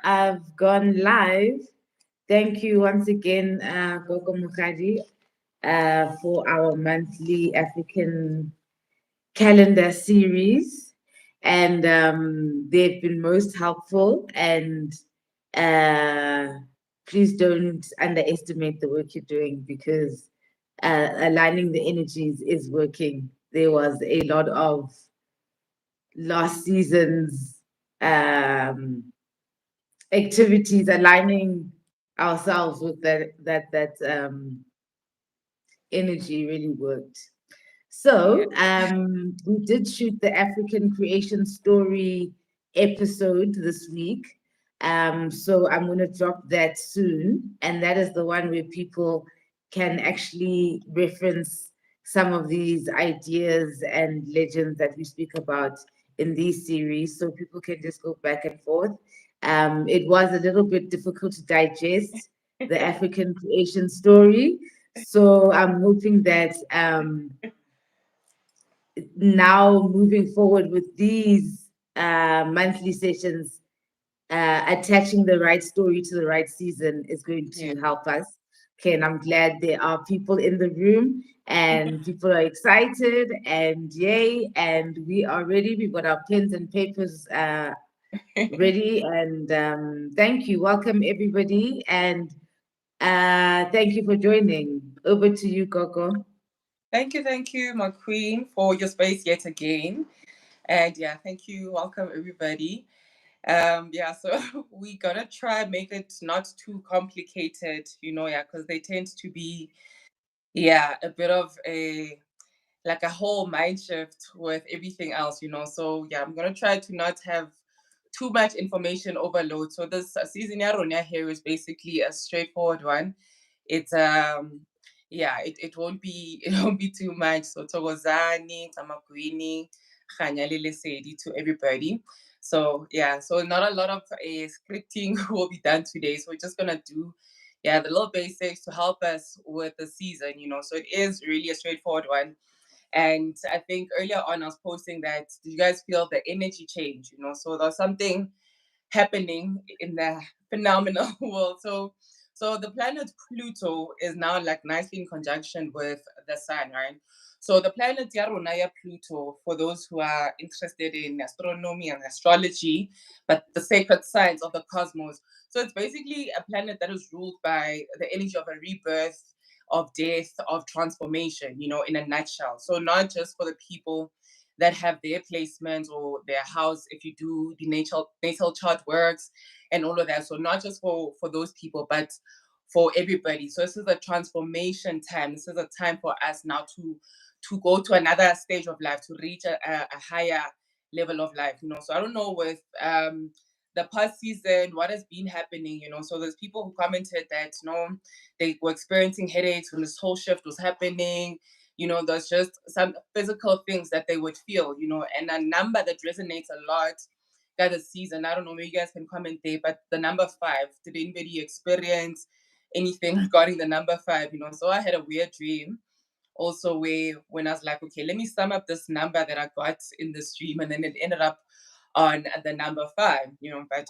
I've gone live. Thank you once again, Gogo Mokgadi, for our monthly African calendar series. And they've been most helpful. And please don't underestimate the work you're doing because aligning the energies is working. There was a lot of last season's activities aligning ourselves with that energy really worked. So we did shoot the African creation story episode this week. So I'm going to drop that soon, and that is the one where people can actually reference some of these ideas and legends that we speak about in these series, so people can just go back and forth. It was a little bit difficult to digest the African creation story, so I'm hoping that now moving forward with these monthly sessions, attaching the right story to the right season is going to help us. Okay, and I'm glad there are people in the room and people are excited and yay, and we are ready. We've got our pens and papers ready, and thank you. Welcome, everybody, and thank you for joining. Over to you, Gogo. Thank you, my queen, for your space yet again. And thank you. Welcome, everybody. So we're gonna try make it not too complicated, because they tend to be, a bit of a whole mind shift with everything else. So I'm gonna try to not have too much information overload. So this season Heru is basically a straightforward one. It's it won't be it won't be too much. So Togozani, Tamakwini, Khanyali Lesedi to everybody. So not a lot of scripting will be done today. So we're just gonna do the little basics to help us with the season. So it is really a straightforward one. And I think earlier on I was posting that, do you guys feel the energy change? So there's something happening in the phenomenal world. So the planet Pluto is now like nicely in conjunction with the sun, right? So the planet Yarunaya Pluto, for those who are interested in astronomy and astrology, but the sacred science of the cosmos. So it's basically a planet that is ruled by the energy of a rebirth, of death, of transformation, in a nutshell. So not just for the people that have their placements or their house, if you do the natal chart works and all of that. So not just for those people, but for everybody. So this is a transformation time. This is a time for us now to go to another stage of life, to reach a higher level of life. So I don't know with the past season what has been happening. So there's people who commented that they were experiencing headaches when this whole shift was happening. There's just some physical things that they would feel, and a number that resonates a lot this season. I don't know, maybe you guys can comment there, but the number 5, did anybody experience anything regarding the number 5? So I had a weird dream also where when I was like, okay, let me sum up this number that I got in this dream, and then it ended up on the number 5. But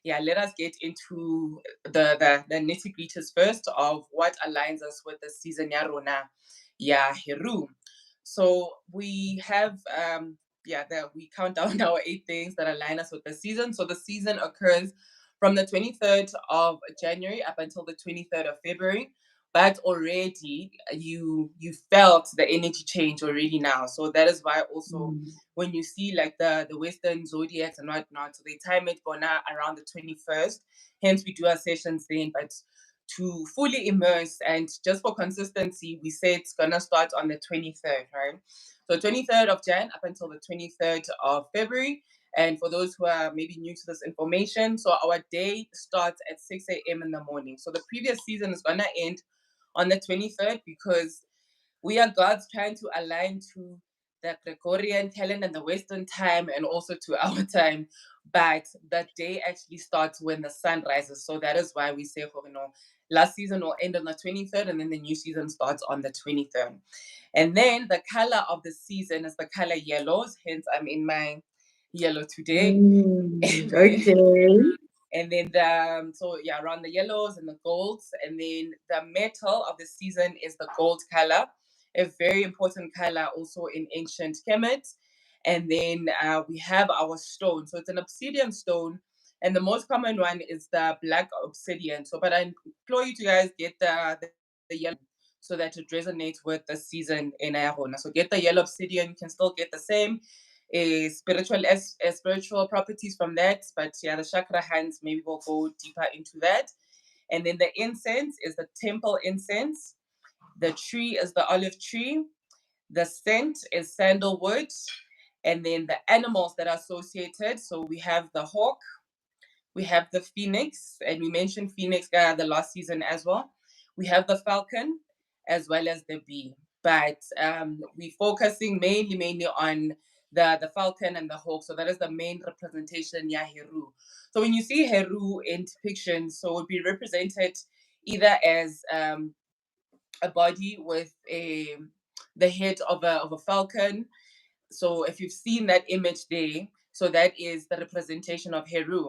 let us get into the nitty gritties first of what aligns us with the season Yarona, Heru. So we have we count down our 8 things that align us with the season. So the season occurs from the 23rd of January up until the 23rd of February. But already you felt the energy change already now. So that is why also when you see like the Western zodiacs and whatnot, so they time it for now around the 21st. Hence we do our sessions then, but to fully immerse and just for consistency, we say it's gonna start on the 23rd, right? So 23rd of Jan up until the 23rd of February. And for those who are maybe new to this information, so our day starts at 6 a.m. in the morning. So the previous season is gonna end on the 23rd because we are gods trying to align to the Gregorian calendar and the Western time and also to our time. But the day actually starts when the sun rises. So that is why we say, last season will end on the 23rd and then the new season starts on the 23rd. And then the color of the season is the color yellows. Hence, I'm in my yellow today. Okay. And then around the yellows and the golds. And then the metal of the season is the gold color, a very important color also in ancient Kemet. And then we have our stone. So it's an obsidian stone. And the most common one is the black obsidian. So, but I implore you to guys get the yellow so that it resonates with the season in Airona. So get the yellow obsidian. You can still get the same spiritual properties from that, but yeah, the chakra hands, maybe we'll go deeper into that. And then the incense is the temple incense. The tree is the olive tree. The scent is sandalwood. And then the animals that are associated, so we have the hawk, we have the phoenix, and we mentioned phoenix the last season as well. We have the falcon as well as the bee. But we're focusing mainly on the falcon and the hawk. So that is the main representation, Heru. So when you see Heru in depictions, so it would be represented either as a body with the head of a falcon. So if you've seen that image there, so that is the representation of Heru.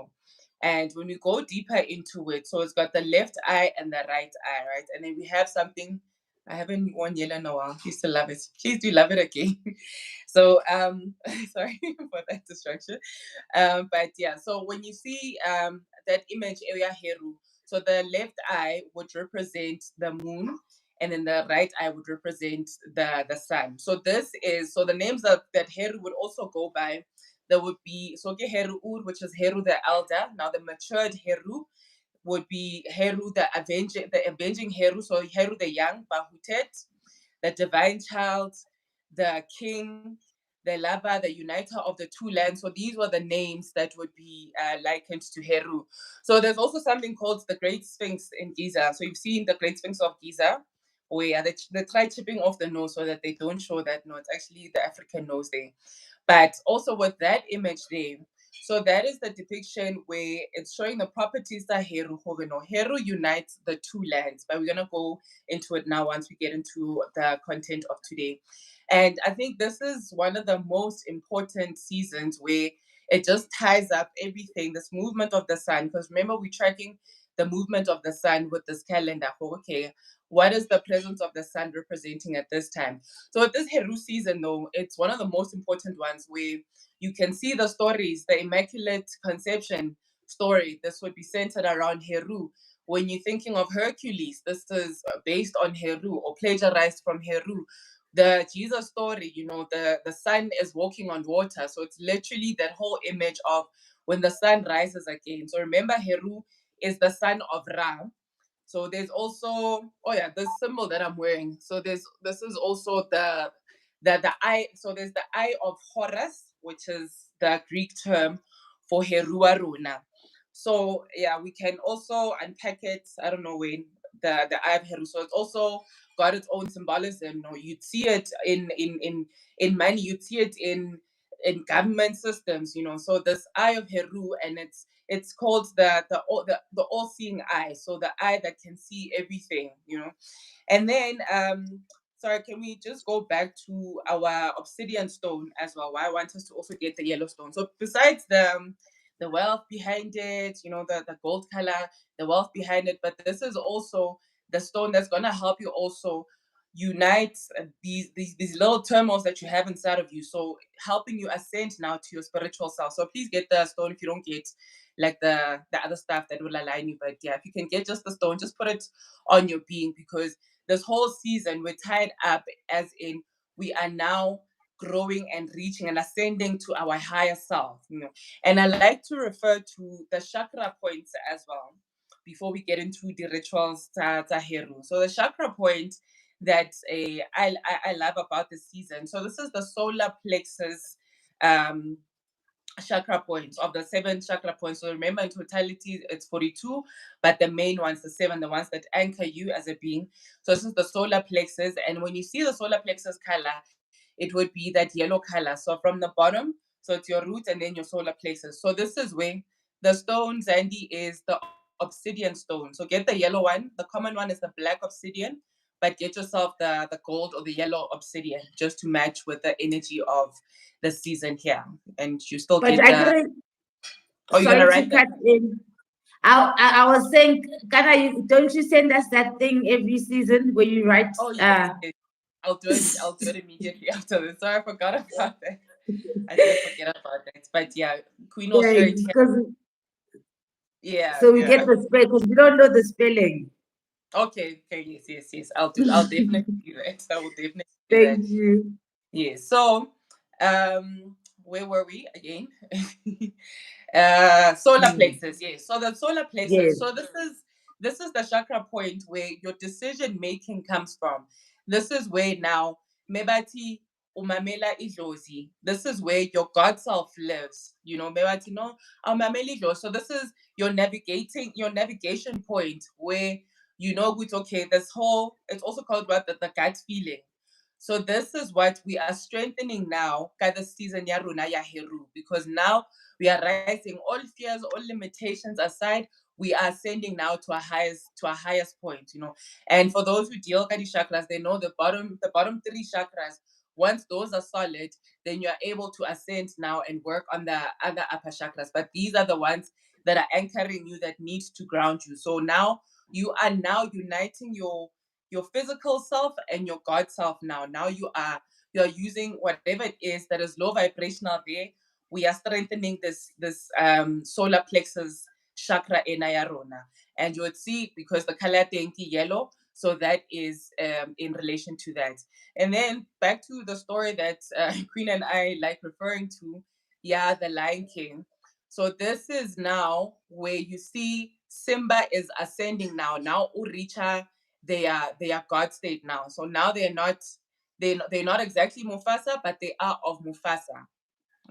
And when we go deeper into it, so it's got the left eye and the right eye, right? And then we have something, I haven't worn yellow in a while. Please still love it. Please do love it again. So sorry for that distraction. But yeah, so when you see that image area Heru, so the left eye would represent the moon, and then the right eye would represent the sun. So the names that Heru would also go by. There would be Soke Heru Ur, which is Heru the elder. Now the matured Heru would be Heru the avenging Heru. So Heru the young, Bahutet, the divine child, the king, the lover, the uniter of the two lands. So these were the names that would be likened to Heru. So there's also something called the Great Sphinx in Giza. So you've seen the Great Sphinx of Giza, where they try chipping off the nose so that they don't show that no, it's actually the African nose there. But also with that image there, so that is the depiction where it's showing the properties that Heru Hoveno. Heru unites the two lands, but we're gonna go into it now once we get into the content of today. And I think this is one of the most important seasons where it just ties up everything, this movement of the sun. Because remember, we're tracking the movement of the sun with this calendar. Okay, what is the presence of the sun representing at this time? So at this Heru season, though, it's one of the most important ones where you can see the stories, the Immaculate Conception story. This would be centered around Heru. When you're thinking of Hercules, this is based on Heru or plagiarized from Heru. The Jesus story, the sun is walking on water. So it's literally that whole image of when the sun rises again. So remember, Heru is the son of Ra. So there's also, this symbol that I'm wearing. So this is also the eye. So there's the eye of Horus, which is the Greek term for Heruaruna. So yeah, we can also unpack it. I don't know when the eye of Heru. So it's also got its own symbolism. You'd see it in money. You'd see it in government systems. So this eye of Heru, and it's called the all-seeing eye. So the eye that can see everything. And then sorry, can we just go back to our obsidian stone as well? Why I want us to also get the yellow stone. So besides the wealth behind it, the gold color, the wealth behind it, but this is also the stone that's gonna help you also unite these little turmoils that you have inside of you. So helping you ascend now to your spiritual self. So please get the stone if you don't get like the other stuff that will align you. But yeah, if you can get just the stone, just put it on your being, because this whole season we're tied up, as in we are now growing and reaching and ascending to our higher self. And I like to refer to the chakra points as well before we get into the rituals Heru. So the chakra point that I love about this season. So this is the solar plexus chakra points of the 7 chakra points. So remember, in totality it's 42, but the main ones, the 7, the ones that anchor you as a being. So this is the solar plexus, and when you see the solar plexus color, it would be that yellow color. So from the bottom, so it's your root and then your solar plexus. So this is where the stone, Zandi, is the obsidian stone. So get the yellow one. The common one is the black obsidian, but get yourself the gold or the yellow obsidian just to match with the energy of the season here. And you still But get I the... couldn't. Oh, you're going to Sorry to write that? cut in. I was saying, Kana, don't you send us that thing every season where you write? Oh yes, yes. I'll do it. I'll do it immediately after this. Sorry, I forgot about that. I did forget about that. But yeah, Queen will share it here. because Yeah, so we get yeah. the spell because we don't know the spelling. Okay, okay, yes, yes, yes. I'll do. I'll definitely do that. I will definitely do that. Thank you. Yes. So, where were we again? Solar Mm. plexus. Yes. So the solar plexus. Yes. So this is the chakra point where your decision making comes from. This is where now mebati umamela idlozi. This is where your God self lives. Mebati no umamela idlozi. So this is your navigation point where which okay, this whole, it's also called what, the gut feeling. So this is what we are strengthening now by the season ya rona ya Heru, because now we are rising all fears, all limitations aside. We are ascending now to our highest point. And for those who deal with the chakras, they know the bottom three chakras. Once those are solid, then you are able to ascend now and work on the other upper chakras. But these are the ones that are anchoring you, that need to ground you. So now you are now uniting your physical self and your God self now. Now you are using whatever it is that is low vibrational there. We are strengthening this solar plexus chakra in Ayarona. And you would see, because the color dainty yellow, so that is in relation to that. And then back to the story that Queen and I like referring to, yeah, the Lion King. So this is now where you see Simba is ascending now. Now Uricha, they are God state now. So now they're not exactly Mufasa, but they are of Mufasa.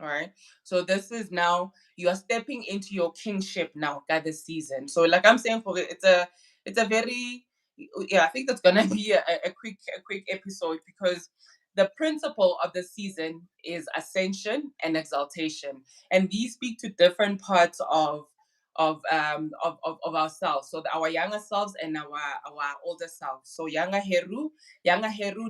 All right. So this is now you are stepping into your kingship now, God, this season. So like I'm saying, for it, it's a very, yeah, I think that's gonna be a quick episode, because the principle of the season is ascension and exaltation, and these speak to different parts of ourselves. So our younger selves and our older selves. So younger Heru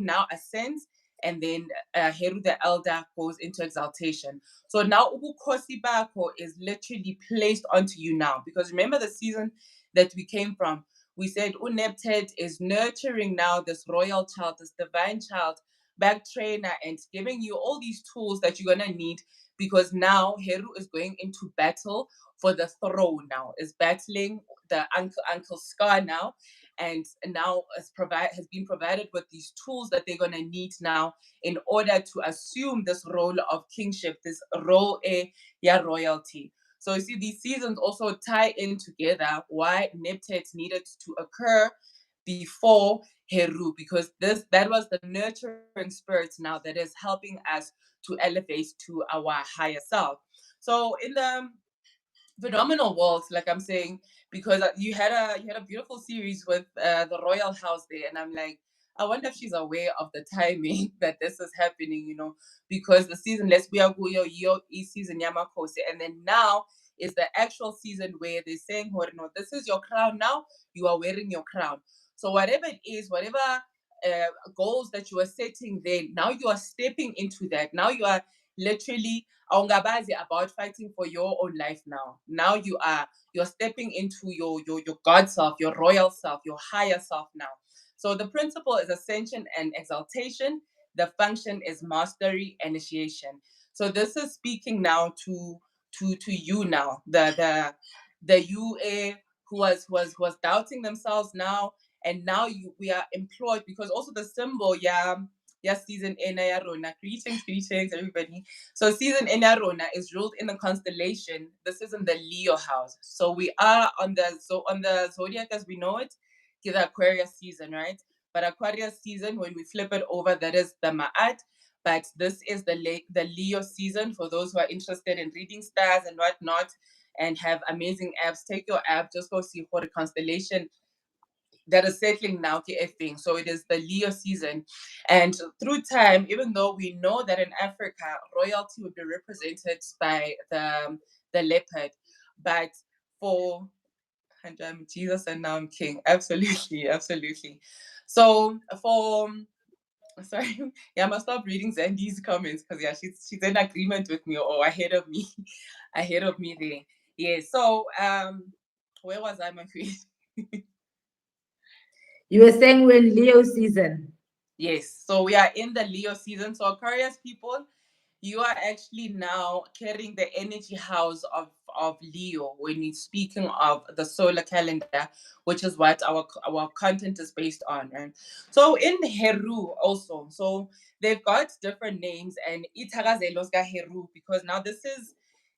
now ascends, and then Heru the elder goes into exaltation. So now Ubukhosi Bako is literally placed onto you now. Because remember the season that we came from, we said Unepted is nurturing now this royal child, this divine child, back trainer, and giving you all these tools that you're gonna need, because now Heru is going into battle for the throne now, is battling the uncle Scar now, and now has been provided with these tools that they're gonna need now in order to assume this role of kingship, this role yeah, royalty. So you see, these seasons also tie in together why Neptet needed to occur before Heru, because that was the nurturing spirit now that is helping us to elevate to our higher self. So in the phenomenal world, like I'm saying, because you had a beautiful series with the royal house there, and I'm like, I wonder if she's aware of the timing that this is happening, because the season, let's be a yo season yamakose, and then now is the actual season where they're saying, no, this is your crown now, you are wearing your crown. So whatever it is, whatever goals that you are setting there, now you are stepping into that. Now you are literally awungabazi about fighting for your own life now. Now you're stepping into your God self, your royal self, your higher self now. So the principle is ascension and exaltation. The function is mastery and initiation. So this is speaking now to you now, the UA who was doubting themselves now, and now we are employed, because also the symbol, yeah, season ena ya rona. Greetings everybody. So season ena rona is ruled in the constellation. This is in the Leo house. So we are on the zodiac as we know it, the Aquarius season, right? But Aquarius season, when we flip it over, that is the Ma'at. But this is the Leo season. For those who are interested in reading stars and whatnot, and have amazing apps, take your app, just go see for the constellation that is settling now, KFing. So it is the Leo season. And through time, even though we know that in Africa, royalty would be represented by the leopard, but for, and I'm Jesus and now I'm king. Absolutely, absolutely. So for, sorry, yeah, I must stop reading Zandy's comments, because yeah, she's in agreement with me, or ahead of me, ahead of me there. Yeah. So Where was I, my queen? You were saying we're in Leo season. Yes, so we are in the Leo season. So Aquarius people, you are actually now carrying the energy house of Leo when we're speaking of the solar calendar, which is what our content is based on. Right? So in Heru also, so they've got different names, and Itagazelos ga Heru, because now this is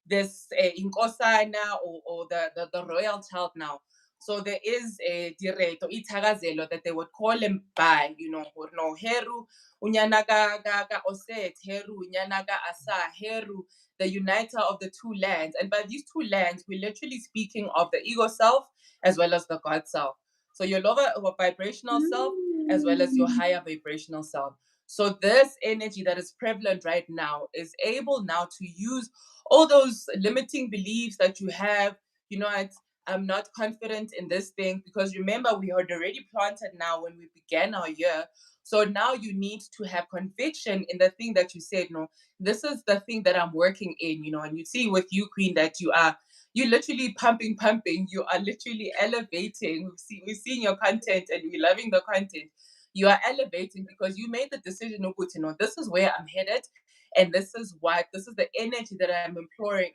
this Inkosana or the royal child now. So there is a direto, Itagazelo, that they would call him by, or no Heru, Unyanaga ga Oset, Heru, Unyanaga Asa, Heru, the uniter of the two lands. And by these two lands, we're literally speaking of the ego self as well as the God self. So your lower vibrational self as well as your higher vibrational self. So this energy that is prevalent right now is able now to use all those limiting beliefs that you have. I'm not confident in this thing, because remember, we had already planted now when we began our year. So now you need to have conviction in the thing that you said, no, this is the thing that I'm working in, and you see with you, Queen, that you're literally pumping, you are literally elevating. We've seen your content and we're loving the content. You are elevating because you made the decision, this is where I'm headed, and this is the energy that I'm employing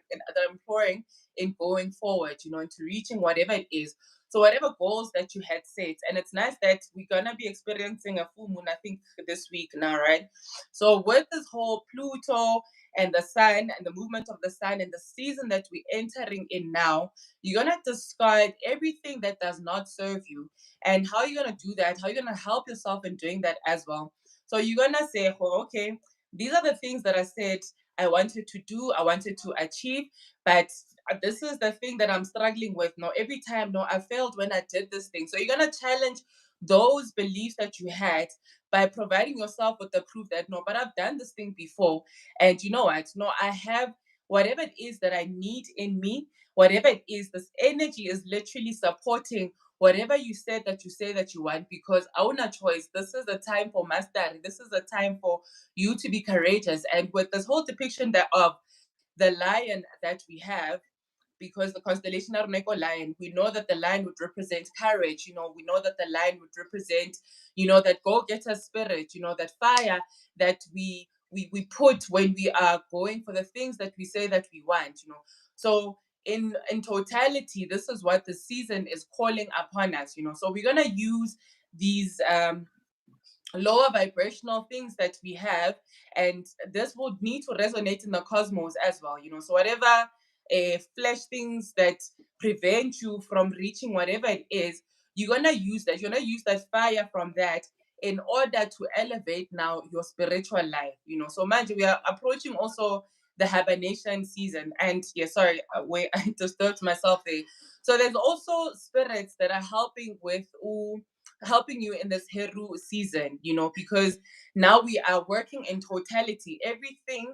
in going forward, into reaching whatever it is. So whatever goals that you had set, and it's nice that we're gonna be experiencing a full moon, I think, this week now, right? So with this whole Pluto and the sun and the movement of the sun and the season that we're entering in now, you're gonna discard everything that does not serve you. And how you're gonna do that, how you're gonna help yourself in doing that as well. So you're gonna say, oh, okay, these are the things that I said I wanted to do, I wanted to achieve, but this is the thing that I'm struggling with. No, every time, no, I failed when I did this thing. So you're gonna challenge those beliefs that you had by providing yourself with the proof that, no, but I've done this thing before, and you know what? No, I have whatever it is that I need in me. Whatever it is, this energy is literally supporting whatever you said that you say that you want, because I own a choice. This is the time for mastery. This is the time for you to be courageous. And with this whole depiction that of the lion that we have, because the constellation Aruneko lion, we know that the lion would represent courage. We know that the lion would represent, that go-getter spirit, that fire that we put when we are going for the things that we say that we want. So in totality, this is what the season is calling upon us. So we're gonna use these lower vibrational things that we have, and this would need to resonate in the cosmos as well. So whatever flesh things that prevent you from reaching whatever it is, you're gonna use that fire from that in order to elevate now your spiritual life. So mind you, we are approaching also the hibernation season. And yeah, sorry, wait, I disturbed myself there. So there's also spirits that are helping you in this Heru season, because now we are working in totality. Everything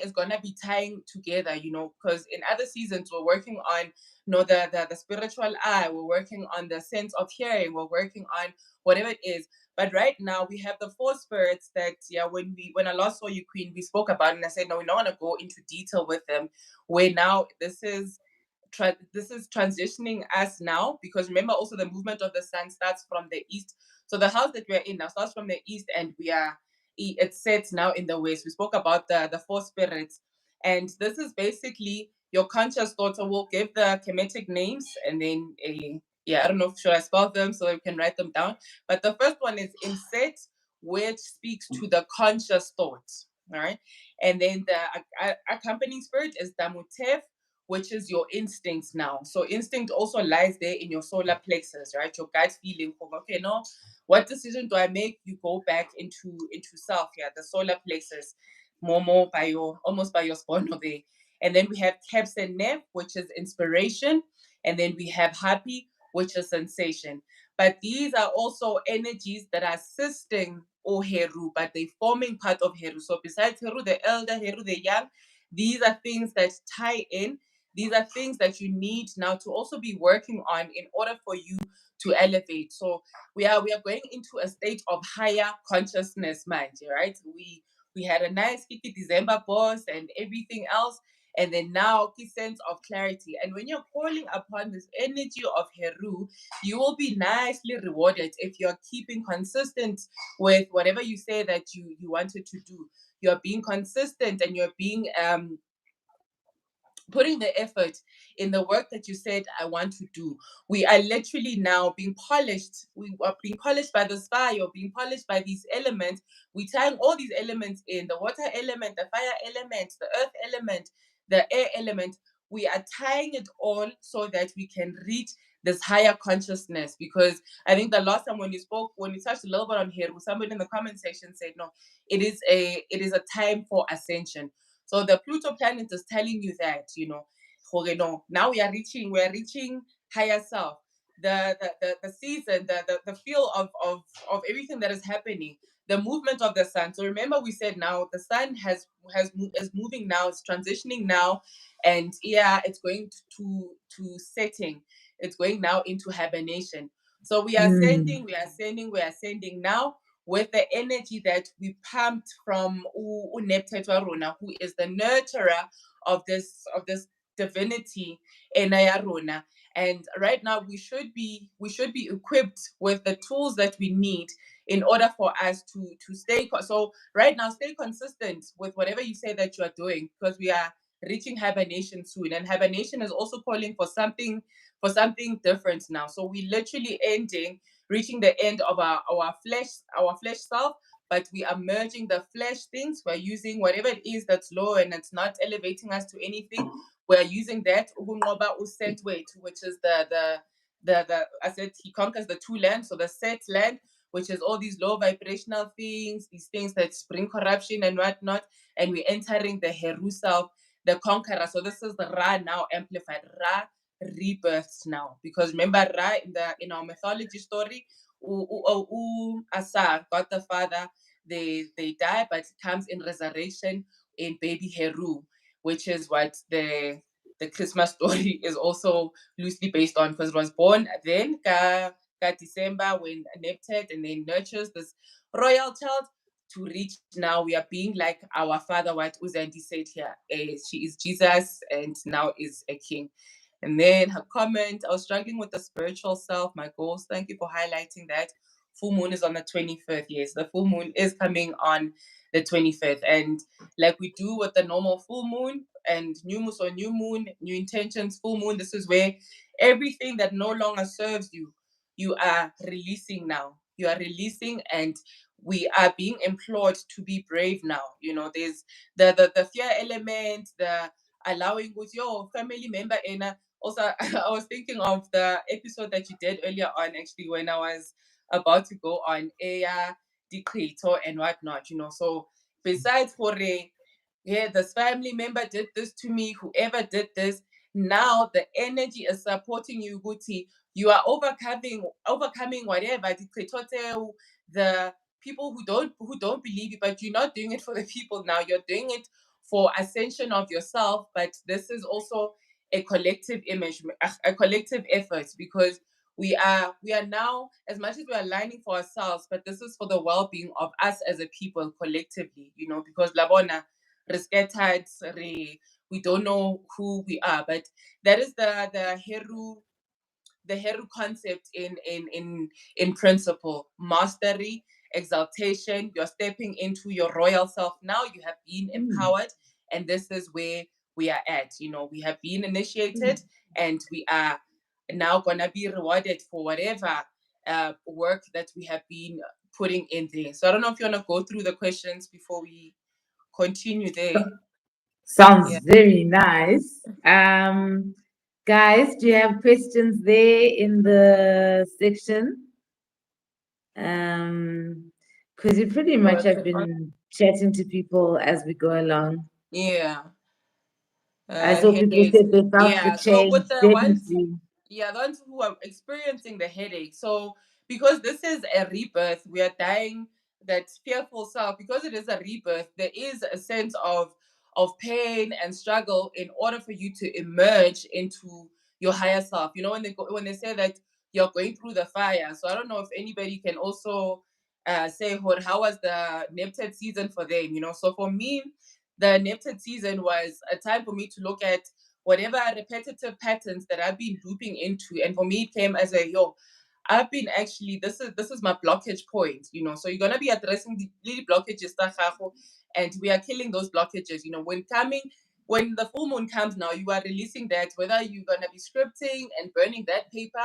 is gonna be tying together, because in other seasons we're working on, the spiritual eye, we're working on the sense of hearing, we're working on whatever it is. But right now we have the four spirits that, yeah, when I last saw you, Queen, we spoke about, and I said, no, we don't want to go into detail with them. Where now this is transitioning us now, because remember also the movement of the sun starts from the east. So the house that we're in now starts from the east, and it sets now in the west. We spoke about the four spirits, and this is basically your conscious thoughts. So we'll give the Kemetic names, and then I don't know if should I spell them so we can write them down. But the first one is Inset, which speaks to the conscious thoughts. All right, and then the accompanying spirit is Damutef, which is your instincts now. So instinct also lies there in your solar plexus, right? Your gut feeling of, okay, no, what decision do I make? You go back into self, yeah, the solar plexus, more by almost by your spinal there. And then we have Caps and Nev, which is inspiration. And then we have Happy, which is sensation. But these are also energies that are assisting Heru, but they're forming part of Heru. So besides Heru the elder, Heru the young, these are things that tie in. These are things that you need now to also be working on in order for you to elevate. So we are going into a state of higher consciousness, mind you, right? We had a nice Kiki December boss and everything else, and then now the sense of clarity. And when you're calling upon this energy of Heru, you will be nicely rewarded if you're keeping consistent with whatever you say that you wanted to do. You're being consistent, and you're being putting the effort in the work that you said I want to do. We are literally now being polished. We are being polished by this fire, being polished by these elements. We're tying all these elements in: the water element, the fire element, the earth element, the air element. We are tying it all so that we can reach this higher consciousness. Because I think the last time when you spoke, when you touched a little bit on here, somebody in the comment section said, no, it is a time for ascension. So the Pluto planet is telling you that, now we are reaching higher self. The season, the feel of everything that is happening, the movement of the sun. So remember, we said now the sun is moving now, it's transitioning now, and it's going to setting. It's going now into hibernation. So we are ascending now with the energy that we pumped from Uneptetwa Rona, who is the nurturer of this divinity in Rona. And right now we should be equipped with the tools that we need in order for us to stay. So right now, stay consistent with whatever you say that you are doing, because we are reaching hibernation soon, and hibernation is also calling for something different now. So we literally reaching the end of our flesh self, but we are merging the flesh things. We're using whatever it is that's low and it's not elevating us to anything. We're using that ukunqoba uset wethu, which is the I said he conquers the two lands. So the set land, which is all these low vibrational things, these things that bring corruption and whatnot, and we're entering the Heru self, the conqueror. So this is the Ra now amplified. Ra rebirths now, because remember, Ra in our mythology story, Asa, God the Father, they die, but it comes in resurrection in baby Heru, which is what the Christmas story is also loosely based on, because it was born then December, when nurtured and then nurtures this royal child to reach now. We are being like our father, what Uzandi said here. She is Jesus and now is a king. And then her comment, I was struggling with the spiritual self, my goals. Thank you for highlighting that. Full moon is on the 25th. Yes, the full moon is coming on the 25th. And like we do with the normal full moon and new moon, so new moon, new intentions, full moon, this is where everything that no longer serves you, you are releasing now. You are releasing, and we are being implored to be brave now. There's the fear element, the allowing with your family member in a. Also, I was thinking of the episode that you did earlier on, actually, when I was about to go on air decretor and whatnot. So besides for this family member did this to me, whoever did this, now the energy is supporting you, Guti. You are overcoming whatever the people who don't believe you, but you're not doing it for the people now. You're doing it for ascension of yourself. But this is also a collective image, a collective effort, because we are now, as much as we are aligning for ourselves, but this is for the well-being of us as a people collectively, because labona scattered, we don't know who we are. But that is the Heru concept in principle: mastery, exaltation. You're stepping into your royal self now. You have been empowered, and this is where we are at. We have been initiated, and we are now gonna be rewarded for whatever work that we have been putting in there. So I don't know if you want to go through the questions before we continue there. Sounds very nice. Guys, do you have questions there in the section? Because you pretty much have been chatting to people as we go along. Yeah. I saw people said they felt the change, So with the ones, definitely. the ones who are experiencing the headache. So because this is a rebirth, we are dying that fearful self. Because it is a rebirth, there is a sense of pain and struggle in order for you to emerge into your higher self. When they say that you're going through the fire. So I don't know if anybody can also say, how was the Neptune season for them? So for me, the Neptune season was a time for me to look at whatever repetitive patterns that I've been looping into. And for me, it came as a, I've been actually, this is my blockage point, so you're going to be addressing the little blockages, and we are killing those blockages, when the full moon comes now, you are releasing that, whether you're going to be scripting and burning that paper,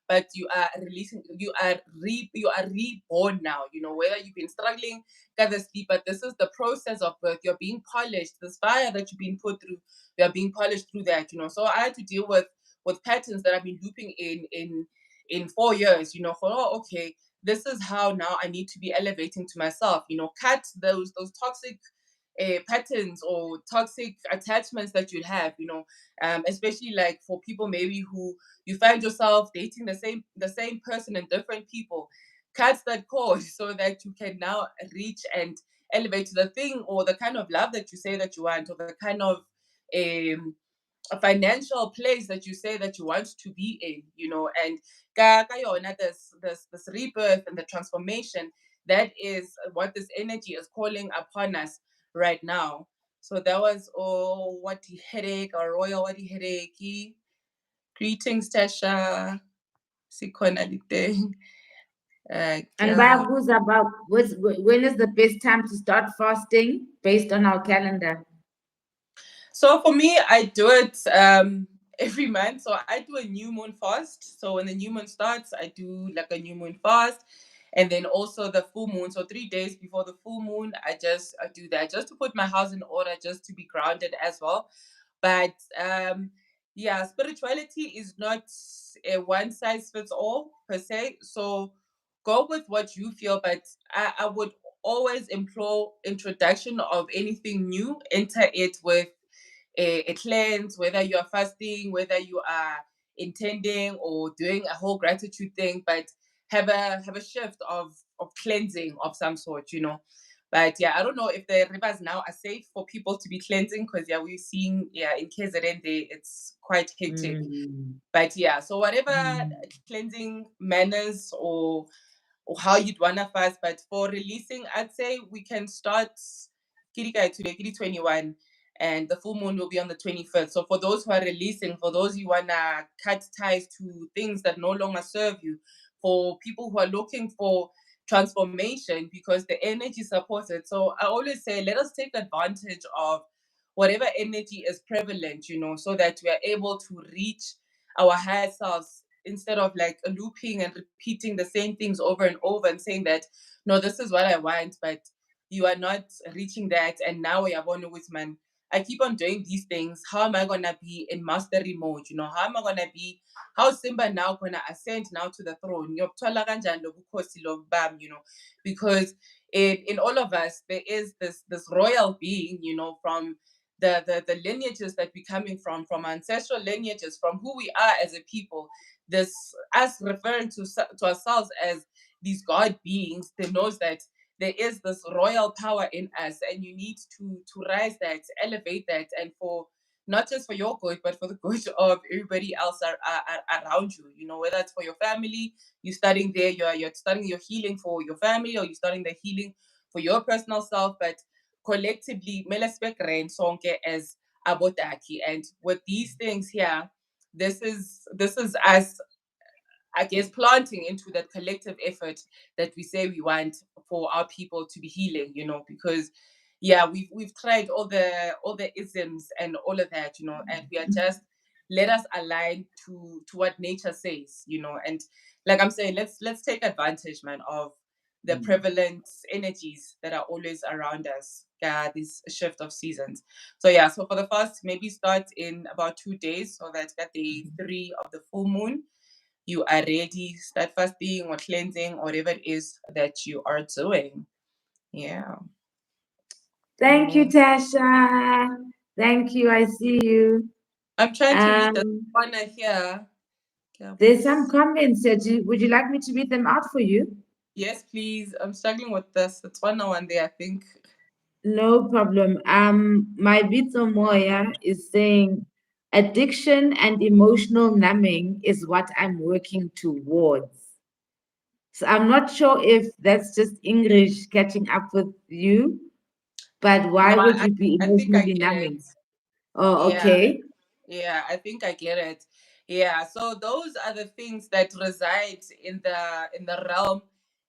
but you are releasing, you are reborn now, whether you've been struggling, sleep, but this is the process of birth. You're being polished. This fire that you've been put through, you're being polished through that, So I had to deal with patterns that I've been looping in 4 years, okay, this is how now I need to be elevating to myself, cut those toxic patterns or toxic attachments that you have, especially like for people maybe who you find yourself dating the same person and different people. Cut that cord so that you can now reach and elevate to the thing or the kind of love that you say that you want, or the kind of a financial place that you say that you want to be in, and this rebirth and the transformation, that is what this energy is calling upon us right now. So that was all what the headache or royal what the headache. Greetings, Tasha. Sikhona lite. And Yeah. Babu's about when is the best time to start fasting based on our calendar? So for me, I do it every month. So I do a new moon fast. So when the new moon starts, I do like a new moon fast. And then also the full moon. So 3 days before the full moon, I do that just to put my house in order, just to be grounded as well. But yeah, spirituality is not a one size fits all per se. So go with what you feel, but I would always implore introduction of anything new. Enter it with a cleanse, whether you are fasting, whether you are intending or doing a whole gratitude thing, but have a shift of cleansing of some sort. But yeah, I don't know if the rivers now are safe for people to be cleansing, because yeah, we're seeing in KZN it's quite hectic. But yeah, so whatever cleansing manners or how you'd wanna fast, but for releasing, I'd say we can start Kirika today, Kiri 21, and the full moon will be on the 25th. So for those who are releasing, for those who wanna cut ties to things that no longer serve you, for people who are looking for transformation because the energy supports it. So I always say, let us take advantage of whatever energy is prevalent, so that we are able to reach our higher selves, instead of like looping and repeating the same things over and over and saying that, no, this is what I want, but you are not reaching that. And now we are going with, man, I keep on doing these things. How am I going to be in mastery mode? How am I going to be, how Simba now going to ascend now to the throne? Because in all of us, there is this royal being, from the lineages that we're coming from ancestral lineages, from who we are as a people. This us referring to ourselves as these god beings, they knows that there is this royal power in us, and you need to rise that, elevate that, and for not just for your good, but for the good of everybody else around you. Whether it's for your family, you're studying there, you're studying your healing for your family, or you're studying the healing for your personal self, but collectively, melespek sonke as abotaki. And with these things here, this is us, I guess, planting into that collective effort that we say we want for our people to be healing, because yeah, we've tried all the isms and all of that, and we are just, let us align to what nature says, and like I'm saying, let's take advantage, man, of the prevalent energies that are always around us. Yeah, this shift of seasons. So yeah, so for the first, maybe start in about 2 days, so that's got day 3 of the full moon. You are ready, start fasting or cleansing, whatever it is that you are doing. Yeah. Thank you, Tasha. Thank you. I see you. I'm trying to read the one here. There's some comments here. Would you like me to read them out for you? Yes, please. I'm struggling with this. It's one there, I think. No problem. My Vito Moya is saying addiction and emotional numbing is what I'm working towards. So I'm not sure if that's just English catching up with you. But why No, would you be I think I emotionally get it. numbing? Oh, Yeah, okay. yeah, I think I get it. Yeah, so those are the things that reside in the realm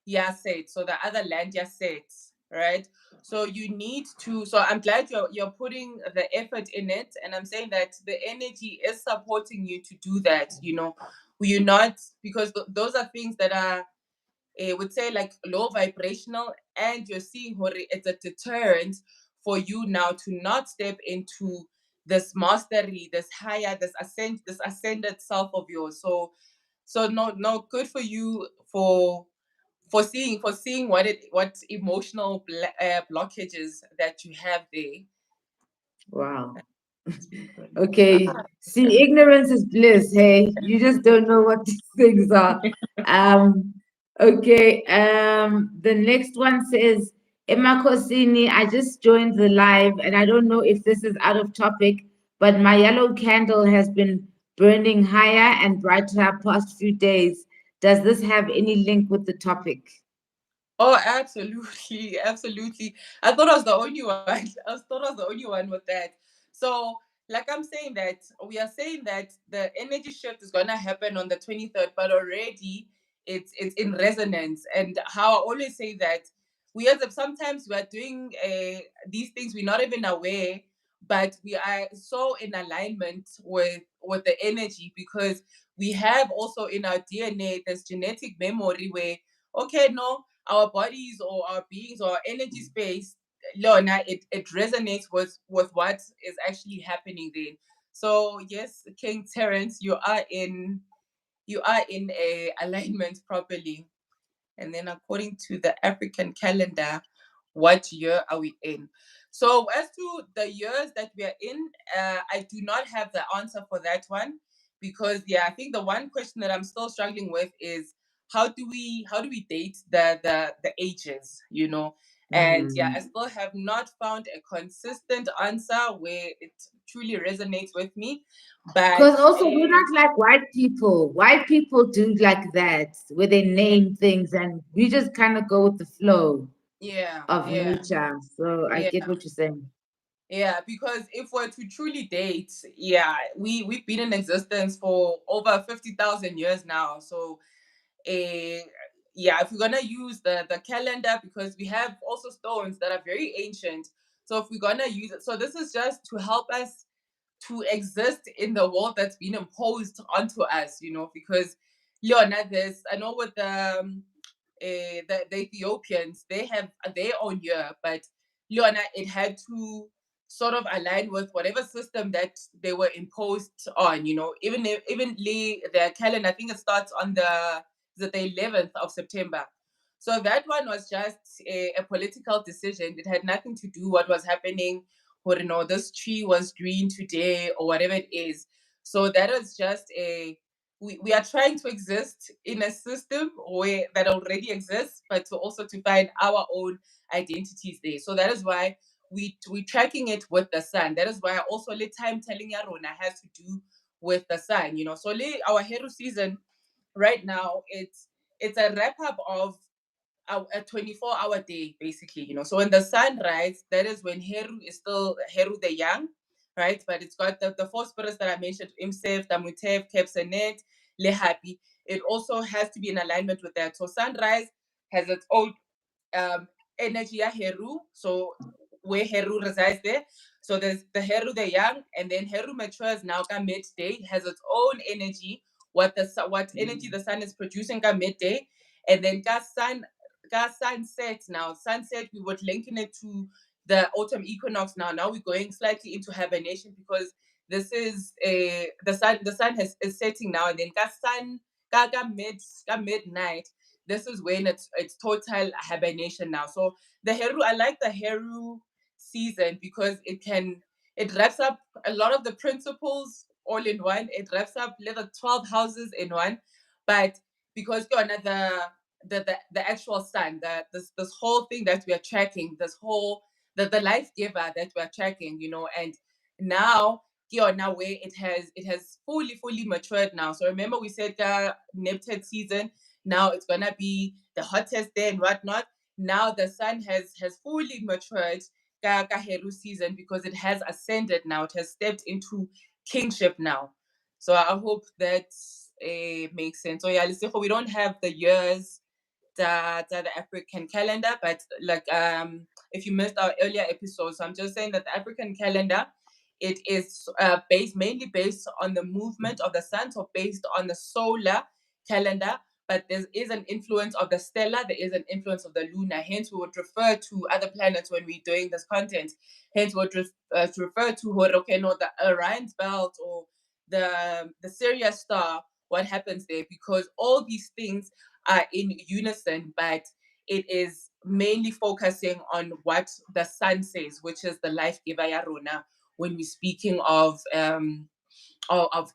Yaset, so the other land Yaset, right? So you need to. So I'm glad you're putting the effort in it, and I'm saying that the energy is supporting you to do that. You know, you're not, because those are things that are, would say, like low vibrational, and you're seeing it's a deterrent for you now to not step into this mastery, this higher, this ascended self of yours. So no, good for you for seeing what emotional blockages that you have there. Wow. It's been good. Okay. See, ignorance is bliss. Hey, you just don't know what these things are. Um, okay. The next one says, Emma Cosini, I just joined the live and I don't know if this is out of topic, but my yellow candle has been burning higher and brighter past few days. Does this have any link with the topic? Oh, absolutely, absolutely. I thought I was the only one. Thought I was the only one with that. So, like I'm saying that we are saying that the energy shift is gonna happen on the 23rd, but already it's in resonance. And how I always say that we as if sometimes we are doing these things we're not even aware, but we are so in alignment with the energy, because we have also in our DNA this genetic memory where, okay, no, our bodies or our beings or our energy space, Lorna, it resonates with what is actually happening then. So yes, King Terence, you are in a alignment properly. And then according to the African calendar, what year are we in? So as to the years that we are in, I do not have the answer for that one, because yeah, I think the one question that I'm still struggling with is how do we date the ages, you know? And yeah, I still have not found a consistent answer where it truly resonates with me. But Because also we're not like white people. White people do like that, where they name things, and we just kind of go with the flow yeah, of yeah, nature. So I yeah. get what you're saying. Yeah, because if we're to truly date, yeah, we've been in existence for over 50,000 years now. So, uh, yeah, if we're gonna use the calendar, because we have also stones that are very ancient. So if we're gonna use it, so this is just to help us to exist in the world that's been imposed onto us, you know, because Leona, there's, I know with the Ethiopians, they have their own year, but Leona, it had to sort of align with whatever system that they were imposed on, you know, even their calendar, I think it starts on the 11th of September. So that one was just a political decision. It had nothing to do what was happening, or you know, this tree was green today or whatever it is. So that is just we are trying to exist in a system where that already exists, but to also to find our own identities there. So that is why we tracking it with the sun. That is why also the time telling Yarona has to do with the sun. You know, so our Heru season right now, it's a wrap up of a 24-hour day, basically, you know. So when the sun rises, that is when Heru is still Heru the young, right? But it's got the four spirits that I mentioned, Imsef, Damutev, Kepsenet, Lehapi. It also has to be in alignment with that. So sunrise has its own um, energy ya Heru. So where Heru resides there. So there's the Heru the young, and then Heru matures now ka midday, has its own energy, what energy the sun is producing ka midday, and then ka sunset now. Sunset, we would linking it to the autumn equinox now. Now we're going slightly into hibernation, because this is the sun is setting now, and then ka midnight, this is when it's total hibernation now. So the Heru, I like the Heru season because it wraps up a lot of the principles all in one. It wraps up the 12 houses in one. But because you're the actual sun, this whole thing that we are tracking, this whole the life giver that we are tracking, you know, and now here now where it has fully matured now. So remember we said Neptune season, now it's gonna be the hottest day and whatnot. Now the sun has fully matured. Heru season because it has ascended now. It has stepped into kingship now. So I hope that makes sense. So yeah, we don't have the years that the African calendar, but like if you missed our earlier episodes, so I'm just saying that the African calendar, it is mainly based on the movement of the sun, so based on the solar calendar, but there is an influence of the stellar, there is an influence of the lunar. Hence, we would refer to other planets when we're doing this content. Hence, we would refer to the Orion's belt or the Sirius star. What happens there? Because all these things are in unison, but it is mainly focusing on what the sun says, which is the life giver ya rona. When we're speaking of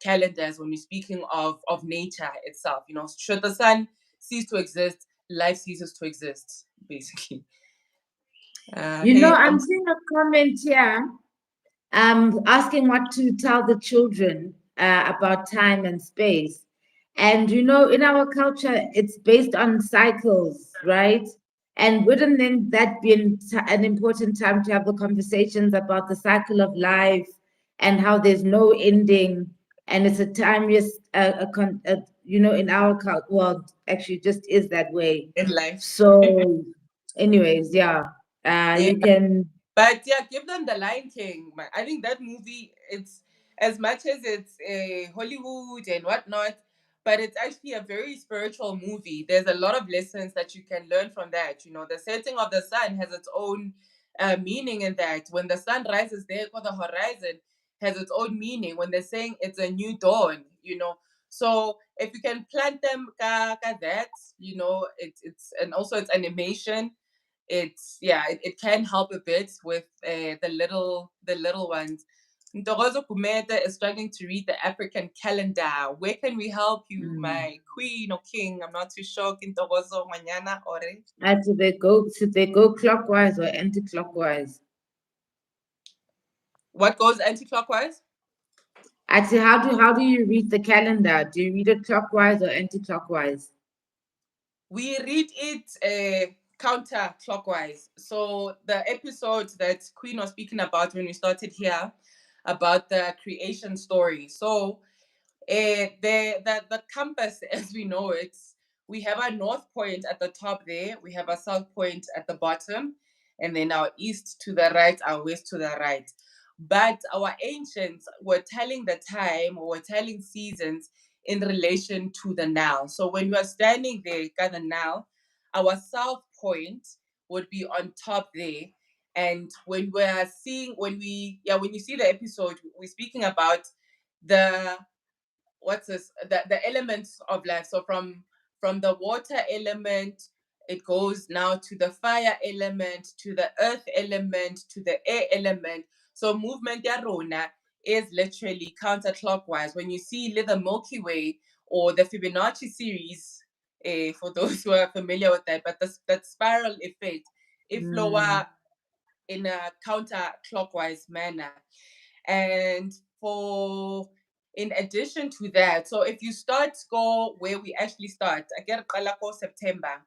calendars, when we're speaking of nature itself, should the sun cease to exist, life ceases to exist, basically. I'm seeing a comment here asking what to tell the children about time and space. And in our culture, it's based on cycles, right? And wouldn't then that be an important time to have the conversations about the cycle of life and how there's no ending, and it's a timeless, in our world, actually, just is that way in life. So, anyways, yeah, you can. But yeah, give them The Lion King. I think that movie, it's as much as it's a Hollywood and whatnot, but it's actually a very spiritual movie. There's a lot of lessons that you can learn from that. The setting of the sun has its own meaning in that. When the sun rises there for the horizon, has its own meaning. When they're saying it's a new dawn, So if you can plant them that, it's and also it's animation. It can help a bit with the little ones. Ntokozo Kumete is struggling to read the African calendar. Where can we help you, my queen or king? I'm not too sure. Ntokozo Manyana Ore. Should they go clockwise or anti-clockwise? What goes anti-clockwise? Actually, how do you read the calendar? Do you read it clockwise or anti-clockwise? We read it counterclockwise. So the episode that Queen was speaking about when we started here about the creation story. So the compass as we know it, we have our north point at the top there, we have our south point at the bottom, and then our east to the right, our west to the right. But our ancients were telling the time, or were telling seasons in relation to the now. So when we are standing there at the now, our south point would be on top there. And when you see the episode, we're speaking about the the elements of life. So from the water element, it goes now to the fire element, to the earth element, to the air element. So movement ya rona is literally counterclockwise. When you see the Milky Way or the Fibonacci series, for those who are familiar with that, but that spiral effect, it flow in a counterclockwise manner. And in addition to that, so if you go where we actually start, I get September,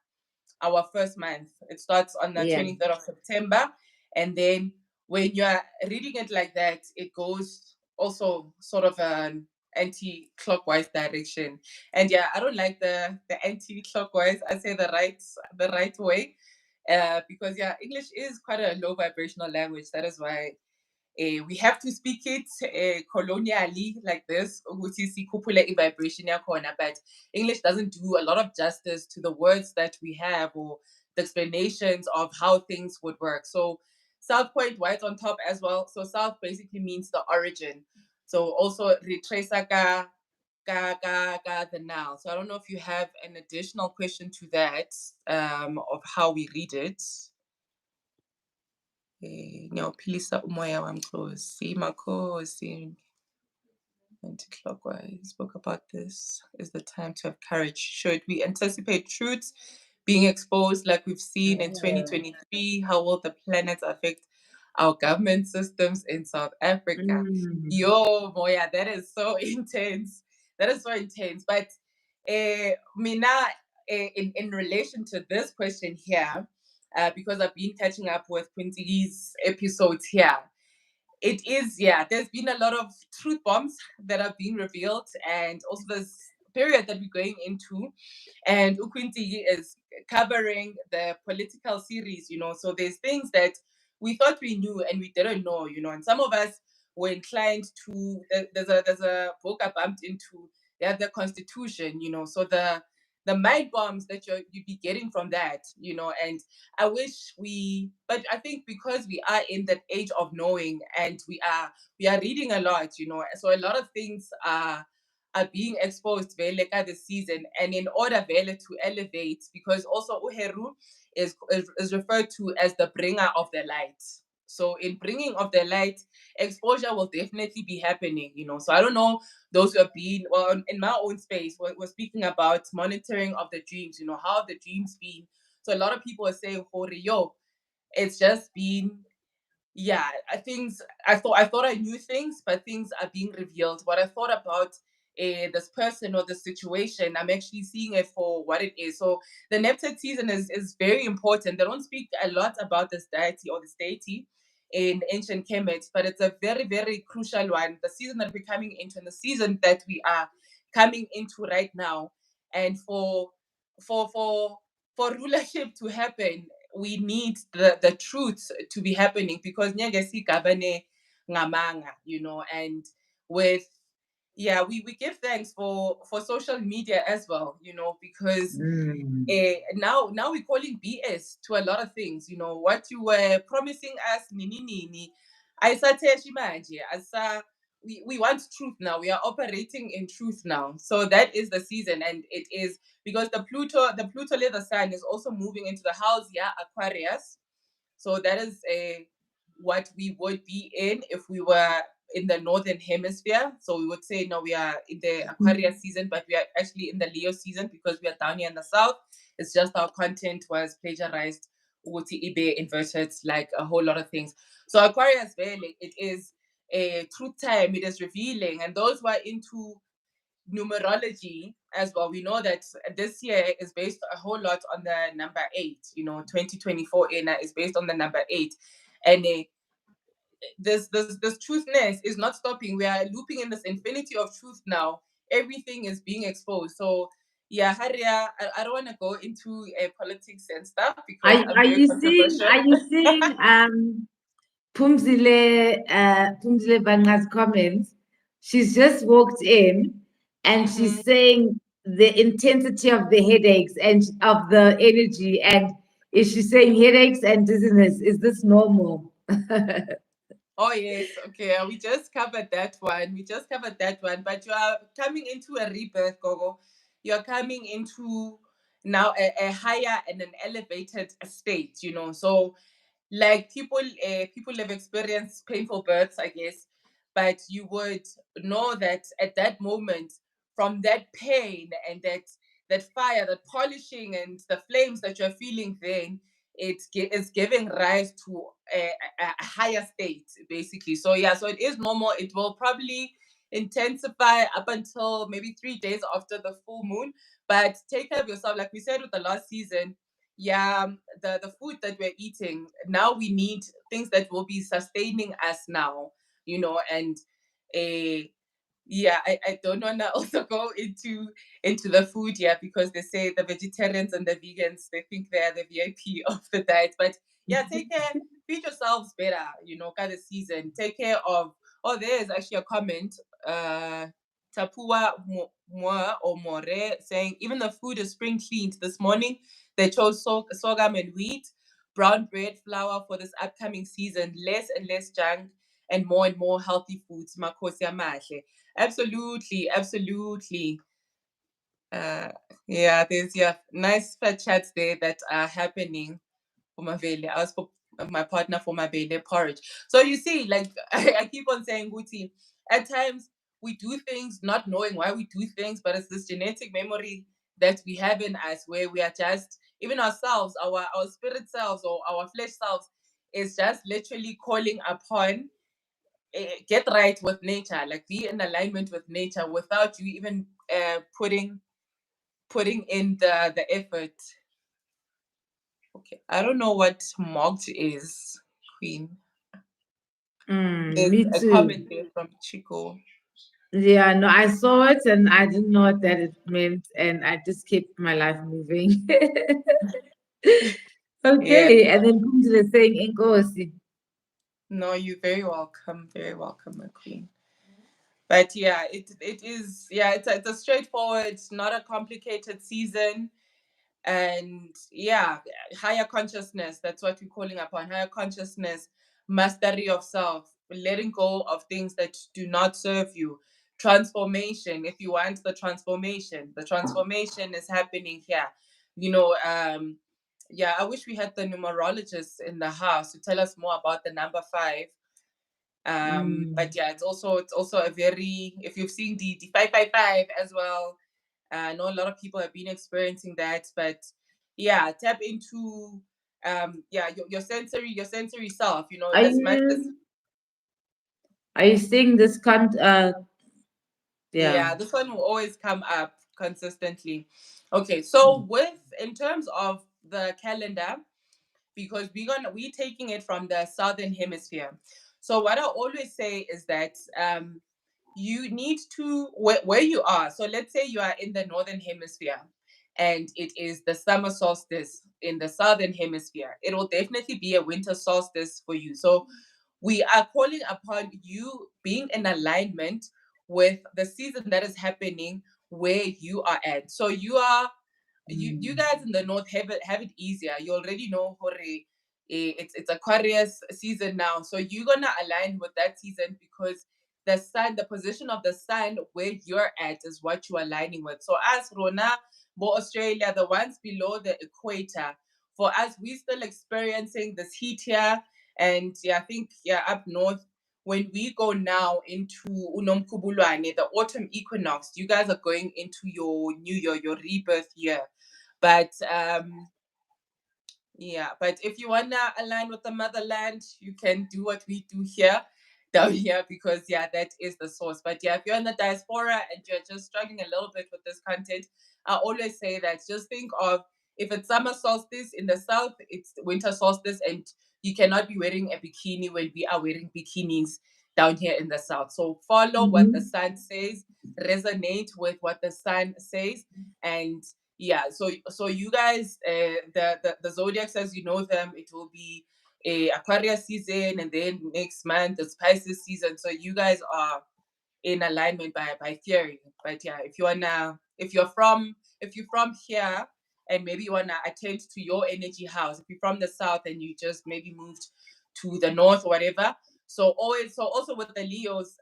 our first month. It starts on the 23rd of September. And then when you are reading it like that, it goes also sort of an anti-clockwise direction. And yeah, I don't like the anti-clockwise. I say the right way. Because yeah, English is quite a low vibrational language. That is why we have to speak it colonially like this, vibration but English doesn't do a lot of justice to the words that we have or the explanations of how things would work. So South Point, white on top as well. So South basically means the origin. So also retrace the now. So I don't know if you have an additional question to that of how we read it. Ngiyaphilisa umoya wami Nkosi, makhosi. Anti-clockwise spoke about this. Is the time to have courage. Should we anticipate truths being exposed like we've seen in 2023? How will the planets affect our government systems in South Africa? Yo, Moya, that is so intense. That is so intense. But Mina, in relation to this question here, because I've been catching up with Quincy's episodes here. It is, there's been a lot of truth bombs that are being revealed, and also this period that we're going into. And Ukwinti is covering the political series, so there's things that we thought we knew and we didn't know, and some of us were inclined to, there's a book I bumped into, the Constitution, so the mind bombs that you'd be getting from that, and I wish but I think because we are in that age of knowing, and we are reading a lot, so a lot of things are being exposed vele this season, and in order vele to elevate, because also Heru is referred to as the bringer of the light. So in bringing of the light, exposure will definitely be happening, so I don't know, those who have been, well, in my own space, we're speaking about monitoring of the dreams, how have the dreams been. So a lot of people are saying, yo, it's just been, I thought I knew things, but things are being revealed. What I thought about this person or the situation, I'm actually seeing it for what it is. So the Neptune season is very important. They don't speak a lot about this deity or this deity in ancient Kemet, but it's a very, very crucial one. The season that we're coming into, and the season that we are coming into right now. And for rulership to happen, we need the truth to be happening, because nyagesi gabane ngamanga, and with we give thanks for social media as well, because now we're calling BS to a lot of things, what you were promising us nini ayisatheshi manje, we want truth now. We are operating in truth now. So that is the season, and it is because the Pluto leather sign is also moving into the house, Aquarius. So that is what we would be in if we were in the northern hemisphere. So we would say no, we are in the Aquarius season, but we are actually in the Leo season because we are down here in the south. It's just our content was plagiarized, uti ibe inverted, like a whole lot of things. So Aquarius Valley, it is a truth time, it is revealing, and those who are into numerology as well, we know that this year is based a whole lot on the number 8. 2024 is based on the number 8, and this truthness is not stopping. We are looping in this infinity of truth now. Everything is being exposed. So Haria, I don't want to go into politics and stuff because I'm very controversial. Are you seeing Pumzile Banga's comments? She's just walked in and she's saying the intensity of the headaches and of the energy, and is she saying headaches and dizziness? Is this normal? Oh yes, okay. We just covered that one. But you are coming into a rebirth, Gogo. You are coming into now a higher and an elevated state. So like people have experienced painful births, I guess, but you would know that at that moment, from that pain and that fire, that polishing and the flames that you're feeling, then it's giving rise to a higher state, basically. So so it is normal. It will probably intensify up until maybe 3 days after the full moon, but take care of yourself, like we said with the last season. The food that we're eating now, we need things that will be sustaining us now, and I don't want to also go into the food because they say the vegetarians and the vegans, they think they're the VIP of the diet. But take care, feed yourselves better, kind of season. Take care of, there's actually a comment, Tapua Moya or More, saying even the food is spring cleaned. This morning they chose sorghum and wheat, brown bread, flour for this upcoming season, less and less junk and more healthy foods. Makhosi amahle. Absolutely. There's nice fat chats there that are happening for Mavele. I was for my partner for Mavele porridge. So you see, like I keep on saying, Guti, at times we do things not knowing why we do things, but it's this genetic memory that we have in us where we are just, even ourselves, our spirit selves or our flesh selves is just literally calling upon get right with nature, like be in alignment with nature without you even putting in the effort. Okay, I don't know what Mogged is, Queen. There's Me a too. comment there from Chico. Yeah, no, I saw it and I didn't know what that it meant, and I just kept my life moving. Yeah, Okay, and then Kumzile saying Inkosi. no, you're very welcome, my queen. But yeah, it is. Yeah, it's a straightforward, not a complicated season. And yeah, higher consciousness, that's what we're calling upon. Higher consciousness, mastery of self, letting go of things that do not serve you, transformation. If you want the transformation is happening here. Yeah, I wish we had the numerologist in the house to tell us more about the number 5. But yeah, it's also a very, if you've seen the 555 as well, I know a lot of people have been experiencing that. But yeah, tap into your sensory self. Are As much as, you are you seeing this yeah. yeah, this one will always come up consistently. Okay, so in terms of the calendar, because we're taking it from the southern hemisphere. So what I always say is that you need to, where you are. So let's say you are in the northern hemisphere and it is the summer solstice in the southern hemisphere. It will definitely be a winter solstice for you. So we are calling upon you being in alignment with the season that is happening where you are at. So you guys in the north have it easier. You already know, Hore, it's Aquarius season now. So you're gonna align with that season because the sun, the position of the sun where you're at is what you're aligning with. So as Rona, Bo Australia, the ones below the equator, for us, we're still experiencing this heat here. And yeah, I think up north, when we go now into Unomkubulwane, the autumn equinox, you guys are going into your new year, your rebirth year. But yeah, but if you wanna align with the motherland, you can do what we do here, down here, because yeah, that is the source. But yeah, if you're in the diaspora and you're just struggling a little bit with this content, I always say that just think of, if it's summer solstice in the south, it's winter solstice, and you cannot be wearing a bikini when we are wearing bikinis down here in the south. So follow what the sun says, resonate with what the sun says, and yeah, so you guys, the zodiacs as you know them, it will be a Aquarius season, and then next month it's Pisces season. So you guys are in alignment by theory. But yeah, if you're from here and maybe you wanna attend to your energy house, if you're from the south and you just maybe moved to the north or whatever. So also with the Leos,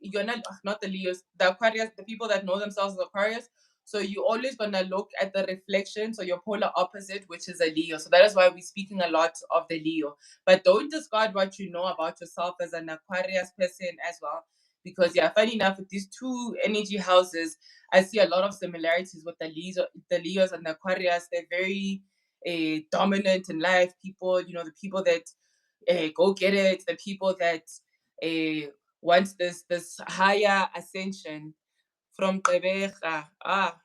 you're not the Leos, the Aquarius, the people that know themselves as Aquarius. So you're always gonna look at the reflection, so your polar opposite, which is a Leo. So that is why we're speaking a lot of the Leo. But don't discard what you know about yourself as an Aquarius person as well, because yeah, funny enough, with these two energy houses, I see a lot of similarities with the Leos and the Aquarius. They're very dominant in life. People, the people that go get it, the people that want this higher ascension from Gqeberha.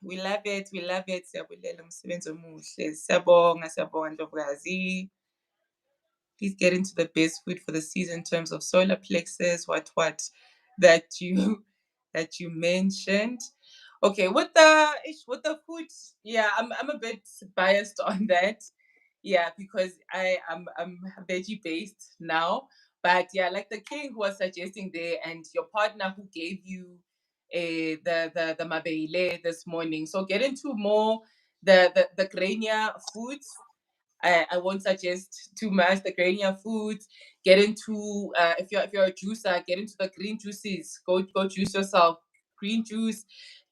We love it, we love it. Siyabulela umsebenzi omuhle. Siyabonga Ndlovukazi. Please get into the best food for the season in terms of solar plexus, what that you that you mentioned. Okay, with the food, yeah, I'm a bit biased on that. Yeah, because I'm veggie based now. But yeah, like the king who was suggesting there, and your partner who gave you the mabele this morning. So get into more the grainier foods. I won't suggest too much the grainier foods. Get into if you're a juicer, get into the green juices. Go juice yourself. Green juice,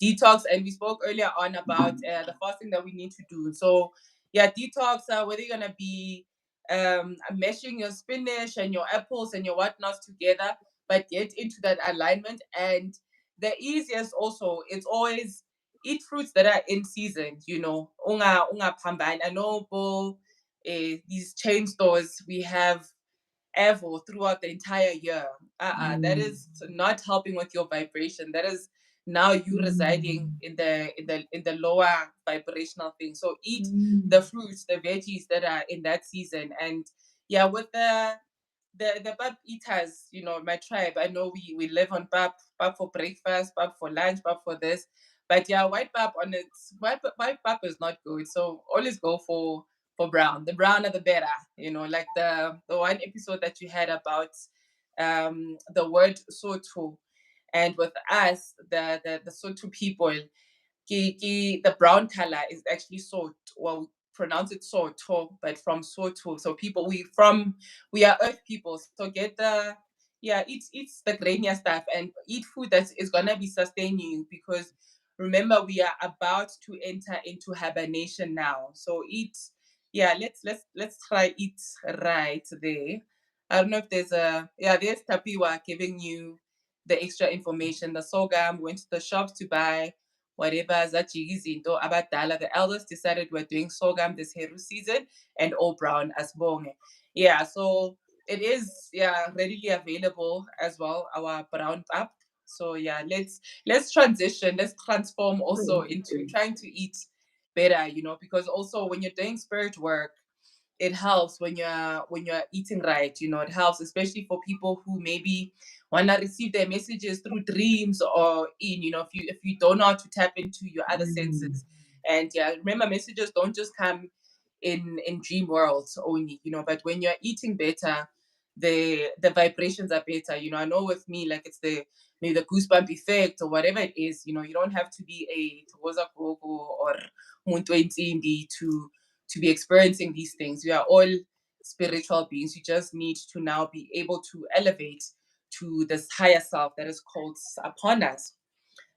detox, and we spoke earlier on about the fasting that we need to do. So yeah, detox. Whether you're gonna be meshing your spinach and your apples and your whatnots together, but get into that alignment. And the easiest also, it's always eat fruits that are in season. Unga pambine. I know, Bull, these chain stores we have ever throughout the entire year. That is not helping with your vibration. That is now you residing in the lower vibrational thing. So eat the fruits, the veggies that are in that season. And yeah, with the pap eaters, you know, my tribe, I know we live on pap for breakfast, pap for lunch, pap for this. But yeah, white pap on its white pap is not good. So always go for brown. The browner the better. You know, like the one episode that you had about the word soto. And with us, the Soto people, the brown color is actually sort, well, pronounce it soto, but from Soto. So people, we are earth people. So get eat the grainier stuff and eat food that is gonna be sustaining you, because remember we are about to enter into hibernation now. So eat, let's try eat right there. I don't know if there's Tapiwa giving you the extra information. The sorghum went to the shops to buy whatever zajigizinto abadala. The elders decided we're doing sorghum this Heru season and all brown as bonge. Yeah, so it is readily available as well, our brown pap. So yeah, let's transition, let's transform also into trying to eat better, you know, because also when you're doing spirit work, it helps when you're eating right. You know, it helps especially for people who maybe want to receive their messages through dreams, or in, you know, if you don't know how to tap into your other senses. And yeah, remember, messages don't just come in dream worlds only, you know, but when you're eating better, the vibrations are better. You know, I know with me, like, it's maybe the goosebump effect or whatever it is. You know, you don't have to be a Gogo or Muntu Intindi to be experiencing these things. We are all spiritual beings. You just need to now be able to elevate to this higher self that is called upon us.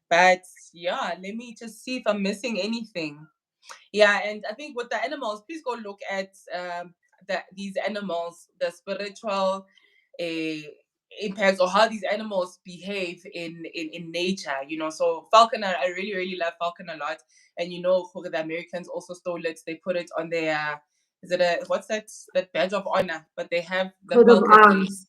But yeah, let me just see if I'm missing anything. Yeah, and I think with the animals, please go look at these animals, the spiritual uh, impacts, or how these animals behave in nature. You know, so Falcon, I really really love Falcon a lot, and you know, for the Americans also stole it. They put it on their what's that badge of honor? But they have the Coat of Falcon Day. arms.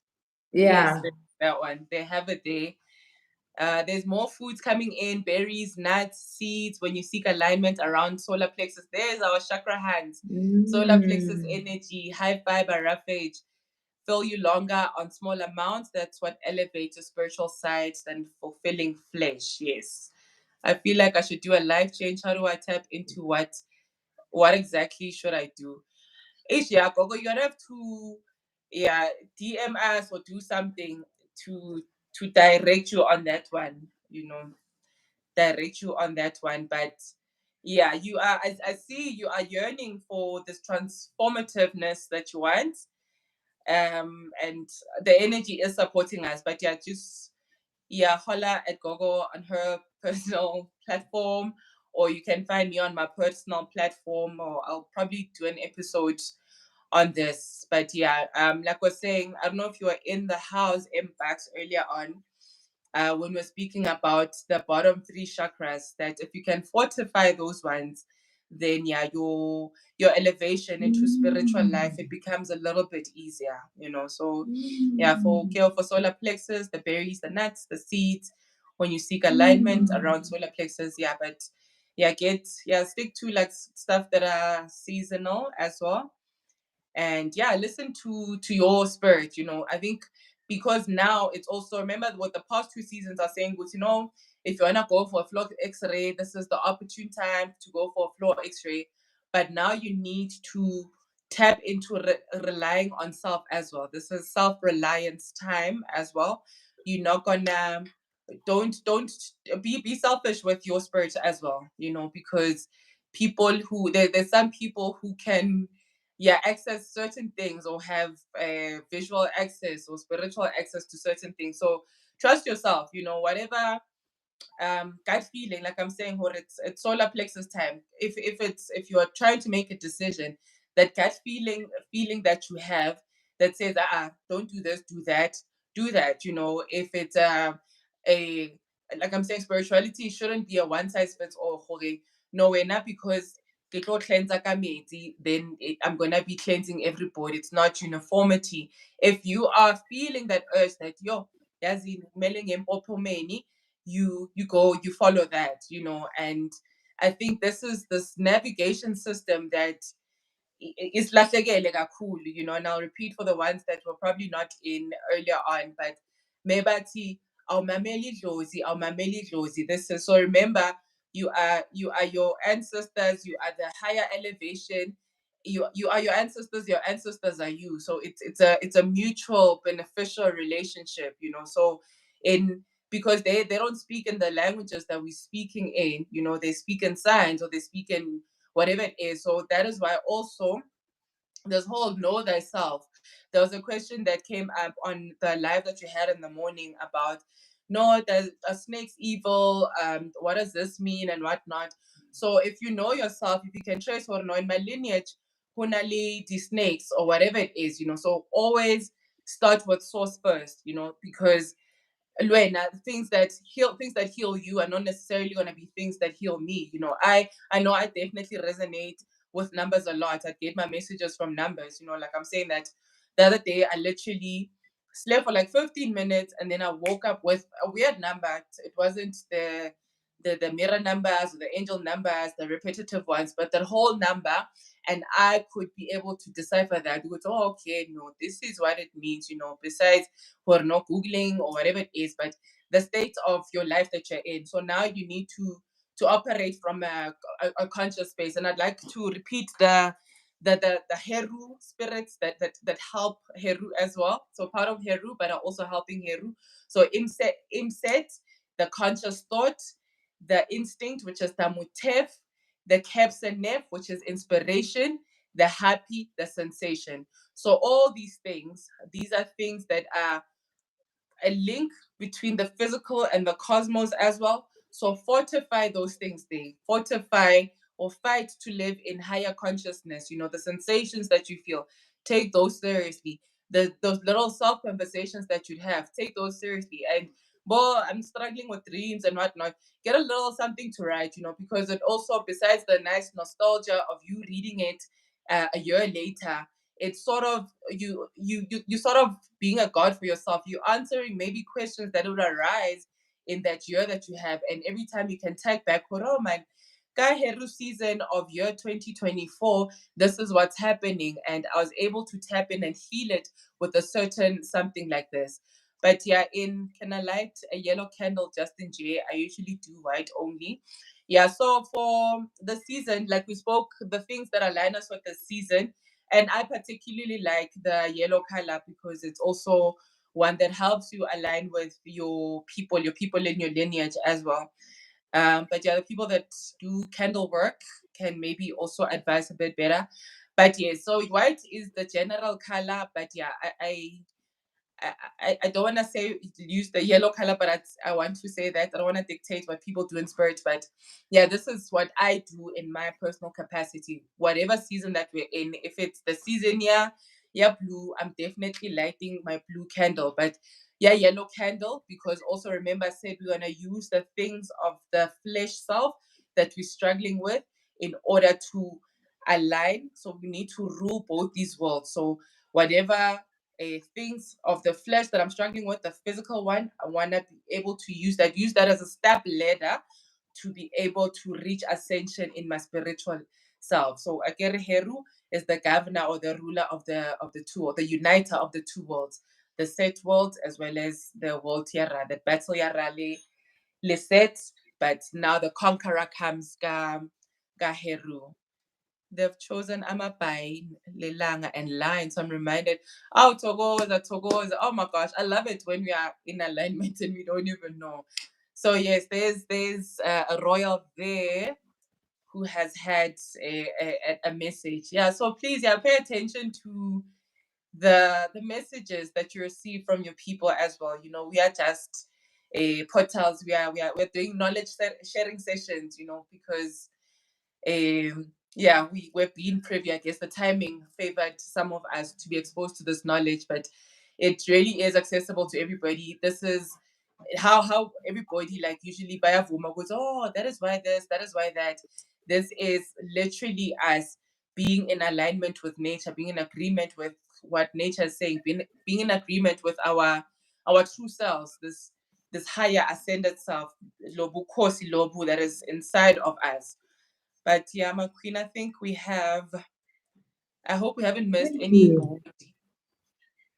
Yes, Yeah. that one. They have it there. There's more foods coming in, berries, nuts, seeds. When you seek alignment around solar plexus, there's our chakra hands. Solar plexus energy, high fiber, roughage, fill you longer on small amounts. That's what elevates your spiritual side than fulfilling flesh. Yes. I feel like I should do a life change. How do I tap into what exactly should I do? Yeah, Gogo, you have to DM us or do something to direct you on that one, you know, direct you on that one. But yeah, you are, I see you are yearning for this transformativeness that you want. And the energy is supporting us. But yeah, just holla at Gogo on her personal platform, or you can find me on my personal platform, or I'll probably do an episode on this. But yeah, like I was saying, I don't know if you were in the house impacts earlier on, when we're speaking about the bottom three chakras, that if you can fortify those ones, then yeah, your elevation into spiritual life, it becomes a little bit easier, you know. So yeah, for solar plexus, the berries, the nuts, the seeds, when you seek alignment around solar plexus, but stick to like stuff that are seasonal as well. And yeah, listen to your spirit. You know, I think because now it's also, remember what the past 2 seasons are saying was, you know, if you want to go for a floor x-ray, this is the opportune time to go for a floor x-ray. But now you need to tap into relying on self as well. This is self-reliance time as well. You're not gonna, don't be selfish with your spirit as well, you know, because people who there's some people who can access certain things, or have visual access or spiritual access to certain things. So trust yourself, you know, whatever gut feeling, like I'm saying, or it's solar plexus time. If you are trying to make a decision, that gut feeling that you have that says, don't do this, do that, you know. If it's a like I'm saying, spirituality shouldn't be a one size fits all. No way, not because ke tlo cleanse ka metsi, then I'm gonna be cleansing everybody. It's not uniformity. If you are feeling that urge that yazi kumele ngimpophe umeni, you follow that, you know. And I think this is this navigation system that is lahlekele kakhulu, you know. And I'll repeat for the ones that were probably not in earlier on, but mebathi awumameli dlozi. This is, so remember, you are your ancestors, you are the higher elevation, you are your ancestors are you. So it's a mutual beneficial relationship, you know. So in, because they don't speak in the languages that we're speaking in, you know, they speak in signs or they speak in whatever it is. So that is why also this whole know thyself. There was a question that came up on the live that you had in the morning about, no, there's a snake's evil. What does this mean and whatnot? So if you know yourself, if you can trace or know in my lineage, hunali the snakes or whatever it is, you know. So always start with source first, you know, because Luena, things that heal you are not necessarily going to be things that heal me. You know, I know I definitely resonate with numbers a lot. I get my messages from numbers. You know, like I'm saying that the other day I literally slept for like 15 minutes and then I woke up with a weird number. It wasn't the mirror numbers or the angel numbers, the repetitive ones, but the whole number. And I could be able to decipher that. Because, oh, okay, no, this is what it means, you know, besides for not Googling or whatever it is, but the state of your life that you're in. So now you need to operate from a conscious space. And I'd like to repeat the Heru spirits that help Heru as well. So part of Heru, but are also helping Heru. So Imset, the conscious thought, the instinct, which is the Mutef, the Kepsenef, which is inspiration, the happy, the sensation. So all these things, these are things that are a link between the physical and the cosmos as well. So fortify those things there. Fortify or fight to live in higher consciousness. You know, the sensations that you feel, take those seriously. Those little self conversations that you'd have, take those seriously. And well, I'm struggling with dreams and whatnot. Get a little something to write, you know, because it also, besides the nice nostalgia of you reading it a year later, it's sort of you sort of being a god for yourself. You're answering maybe questions that would arise in that year that you have, and every time you can tag back, oh man, Heru season of year 2024, this is what's happening, and I was able to tap in and heal it with a certain something like this. But yeah, in can I light a yellow candle just in J? I usually do white only. Yeah, so for the season, like we spoke, the things that align us with the season, and I particularly like the yellow color because it's also one that helps you align with your people in your lineage as well. But yeah, the people that do candle work can maybe also advise a bit better. But yeah, so white is the general color. But yeah, I don't want to say use the yellow color, but I want to say that I don't want to dictate what people do in spirit. But yeah, this is what I do in my personal capacity. Whatever season that we're in, if it's the season, yeah, blue, I'm definitely lighting my blue candle. But yeah, yellow candle, because also remember I said we're gonna use the things of the flesh self that we're struggling with in order to align. So we need to rule both these worlds. So whatever things of the flesh that I'm struggling with, the physical one, I want to be able to use that as a step ladder to be able to reach ascension in my spiritual self. So Agere Heru is the governor or the ruler of the two, or the uniter of the two worlds, the set world as well as the world Tierra, the battle Yara le set, but now the conqueror comes ga Heru. They've chosen Amapai, Lelanga, and Line. So I'm reminded, oh, Togoza. Oh my gosh, I love it when we are in alignment and we don't even know. So yes, there's a royal there who has had a message. Yeah, so please, yeah, pay attention to the messages that you receive from your people as well. You know, we are just portals. We're doing knowledge sharing sessions. You know, because yeah, we're being privy. I guess the timing favored some of us to be exposed to this knowledge, but it really is accessible to everybody. This is how everybody, like, usually Bayavuma goes, oh, that is why this, that is why that. This is literally us being in alignment with nature, being in agreement with what nature is saying, being in agreement with our true selves. This this higher ascended self, lobu kosi lobu, that is inside of us. But yeah, my queen, I think I hope we haven't missed Thank any. you.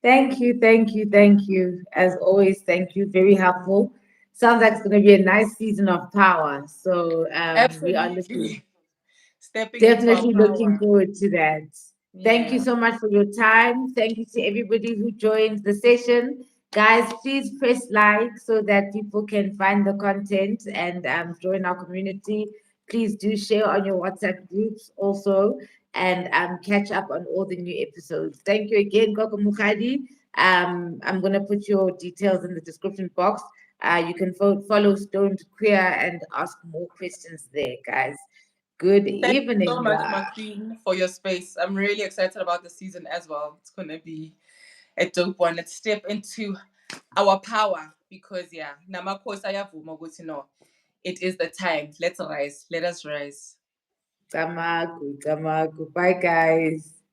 Thank you, thank you, thank you. As always, thank you. Very helpful. Sounds like it's going to be a nice season of power. So we are looking, Absolutely. Stepping into our definitely looking power. forward to that. Thank you Yeah. so much for your time. Thank you to everybody who joined the session. Guys, please press like so that people can find the content and join our community. Please do share on your WhatsApp groups also and catch up on all the new episodes. Thank you again, Gogo Mokgadi. I'm going to put your details in the description box. You can follow Stone Queer and ask more questions there, guys. Good Thank you so evening. much, my queen, for your space. I'm really excited about the season as well. It's gonna be a dope one. Let's step into our power because yeah, namakosa yavuma ukuthi no, it is the time. Let's rise. Let us rise. Tamaku, tamaku. Bye, guys.